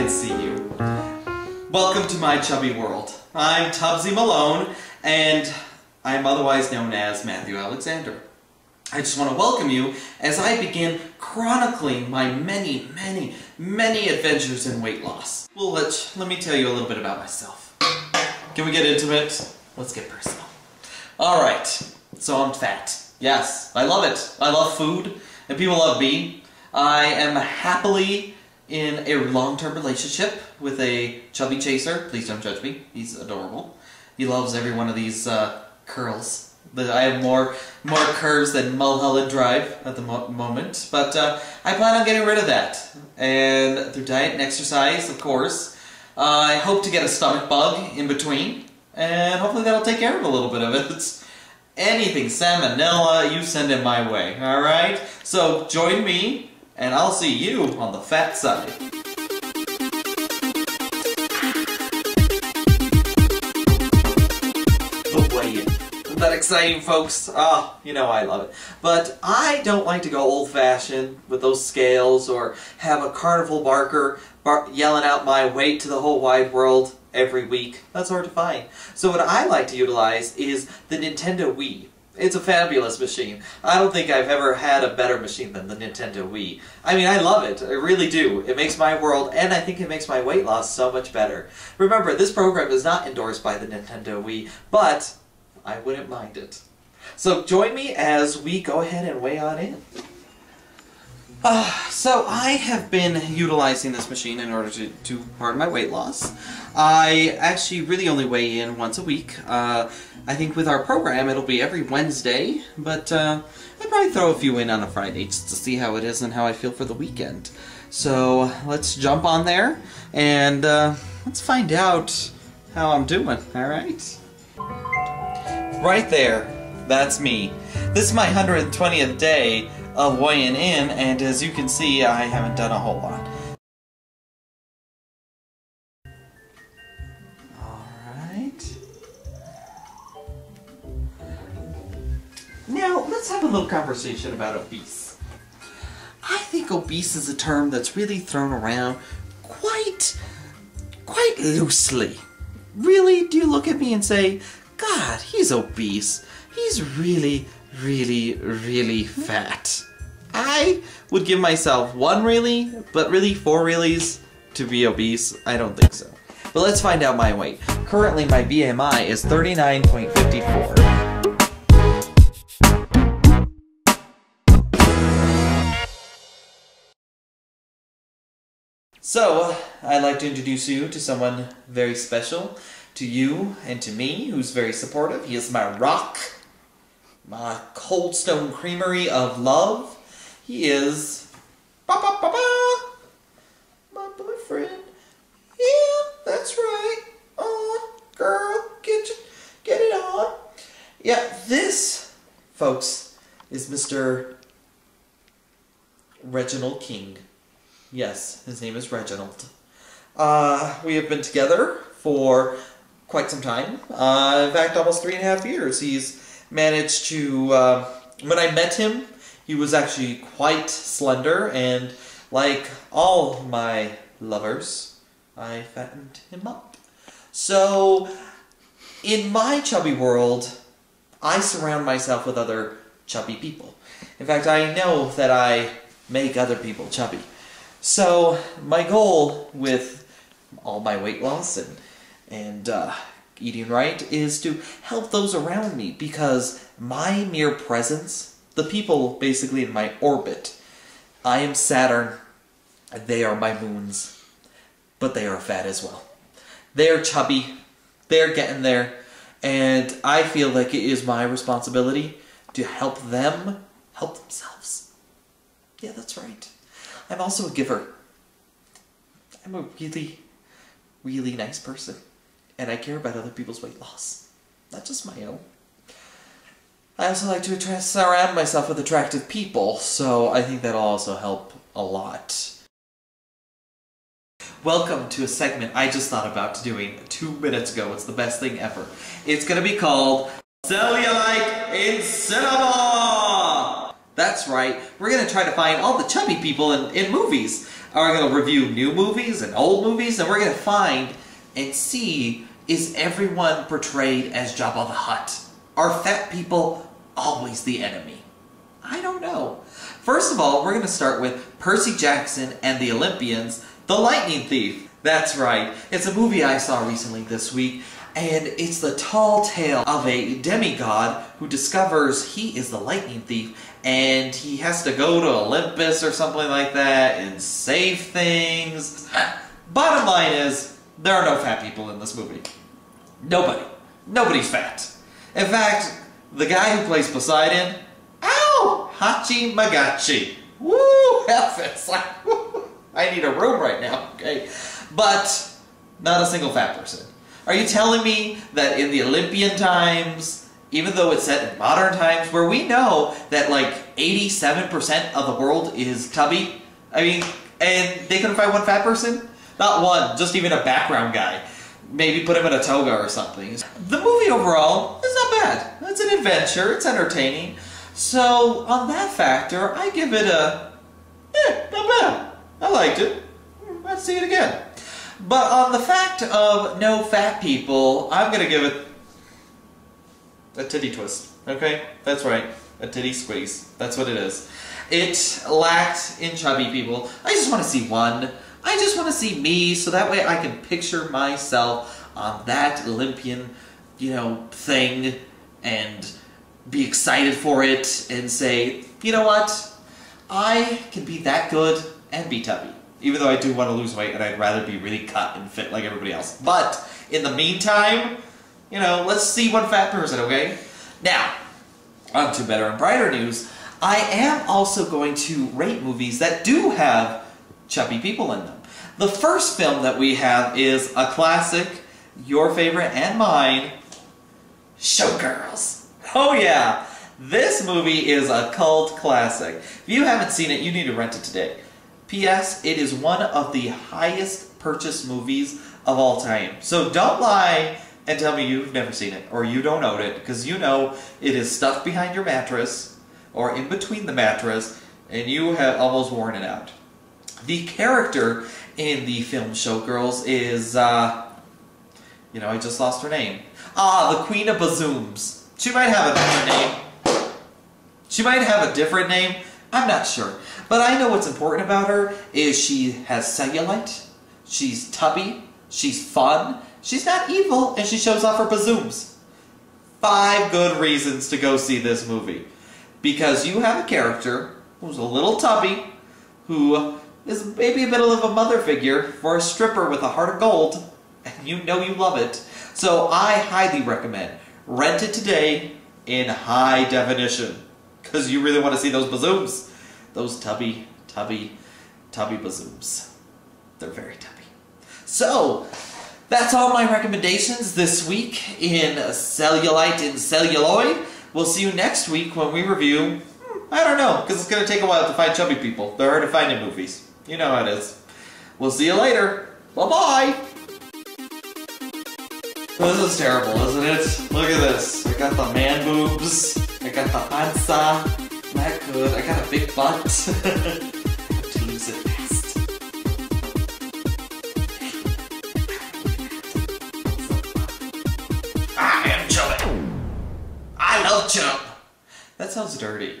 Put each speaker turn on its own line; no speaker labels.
can see you. Welcome to my Chubby World. I'm Tubbsy Malone, and I'm otherwise known as Matthew Alexander. I just want to welcome you as I begin chronicling my many adventures in weight loss. Well, let me tell you a little bit about myself. Can we get intimate? Let's get personal. Alright, so I'm fat. Yes, I love it. I love food, and people love me. I am happily in a long-term relationship with a chubby chaser. Please don't judge me. He's adorable. He loves every one of these curls. I have more curves than Mulholland Drive at the moment, but I plan on getting rid of that. And through diet and exercise, of course. I hope to get a stomach bug in between, and hopefully that'll take care of a little bit of it. Anything salmonella, you send it my way, alright? So join me, and I'll see you on the fat side. The weigh-in. Isn't that exciting, folks? Ah, you know I love it. But I don't like to go old-fashioned with those scales or have a carnival barker yelling out my weight to the whole wide world every week. That's hard to find. So what I like to utilize is the Nintendo Wii. It's a fabulous machine. I don't think I've ever had a better machine than the Nintendo Wii. I mean, I love it. I really do. It makes my world, and I think it makes my weight loss so much better. Remember, this program is not endorsed by the Nintendo Wii, but I wouldn't mind it. So join me as we go ahead and weigh on in. So I have been utilizing this machine in order to pardon my weight loss. I actually really only weigh in once a week. I think with our program it'll be every Wednesday, but I'd probably throw a few in on a Friday just to see how it is and how I feel for the weekend. So let's jump on there and let's find out how I'm doing, alright? Right there, that's me. This is my 120th day of weighing in, and as you can see, I haven't done a whole lot. Alright. Now, let's have a little conversation about obese. I think obese is a term that's really thrown around quite loosely. Really, do you look at me and say, God, he's obese. He's really fat. I would give myself one really, but really 4 reallys to be obese. I don't think so. But let's find out my weight. Currently my BMI is 39.54. So, I'd like to introduce you to someone very special to you and to me, who's very supportive. He is my rock. My Cold Stone Creamery of love. He is my boyfriend. Yeah, that's right. Oh, girl, get it on. Yeah, this, folks, is Mr. Reginald King. Yes, his name is Reginald. We have been together for quite some time. In fact, almost 3.5 years. He's managed to, when I met him, he was actually quite slender, and like all my lovers, I fattened him up. So, in my chubby world, I surround myself with other chubby people. In fact, I know that I make other people chubby. So, my goal with all my weight loss and eating right is to help those around me, because my mere presence, the people basically in my orbit, I am Saturn, they are my moons, but they are fat as well. They're chubby, they're getting there, and I feel like it is my responsibility to help them help themselves. Yeah, that's right. I'm also a giver. I'm a really nice person. And I care about other people's weight loss, not just my own. I also like to surround myself with attractive people, so I think that'll also help a lot. Welcome to a segment I just thought about doing 2 minutes ago. It's the best thing ever. It's gonna be called Cellulite in Cinema! That's right, we're gonna try to find all the chubby people in movies. We're going to review new movies and old movies, and we're going to find and see, is everyone portrayed as Jabba the Hutt? Are fat people always the enemy? I don't know. First of all, we're going to start with Percy Jackson and the Olympians, The Lightning Thief. That's right. It's a movie I saw recently this week, and it's the tall tale of a demigod who discovers he is the lightning thief, and he has to go to Olympus or something like that and save things. Bottom line is, there are no fat people in this movie. Nobody. Nobody's fat. In fact, the guy who plays Poseidon, ow! Hachi Magachi. Woo! It's like, woo, I need a room right now, okay? But not a single fat person. Are you telling me that in the Olympian times, even though it's set in modern times, where we know that like 87% of the world is tubby, I mean, and they couldn't find one fat person? Not one, just even a background guy. Maybe put him in a toga or something. The movie overall is not bad. It's an adventure, it's entertaining. So, on that factor, I give it a, not bad. I liked it. Let's see it again. But on the fact of no fat people, I'm going to give it a titty twist. Okay? That's right. A titty squeeze. That's what it is. It lacked in chubby people. I just want to see one. I just want to see me, so that way I can picture myself on that Olympian, thing, and be excited for it, and say, you know what? I can be that good and be tubby. Even though I do want to lose weight, and I'd rather be really cut and fit like everybody else. But, in the meantime, let's see one fat person, okay? Now, on to better and brighter news. I am also going to rate movies that do have chubby people in them. The first film that we have is a classic, your favorite and mine, Showgirls. Oh yeah, this movie is a cult classic. If you haven't seen it, you need to rent it today. P.S. It is one of the highest purchased movies of all time. So don't lie and tell me you've never seen it, or you don't own it, because you know it is stuffed behind your mattress, or in between the mattress, and you have almost worn it out. The character in the film Showgirls is, I just lost her name. The Queen of Bazooms. She might have a different name. I'm not sure. But I know what's important about her is she has cellulite, she's tubby, she's fun, she's not evil, and she shows off her bazooms. 5 good reasons to go see this movie. Because you have a character who's a little tubby, who is maybe a bit of a mother figure for a stripper with a heart of gold, and you know you love it. So I highly recommend rent it today in high definition, because you really want to see those bazooms. Those tubby bazooms. They're very tubby. So, that's all my recommendations this week in Cellulite and Celluloid. We'll see you next week when we review, I don't know, because it's going to take a while to find chubby people. They're hard to find in movies. You know how it is. We'll see you later. Bye-bye! This is terrible, isn't it? Look at this. I got the man boobs. I got the panza. Not good. I got a big butt. I have to use it fast. I am chubby. I love chub. That sounds dirty.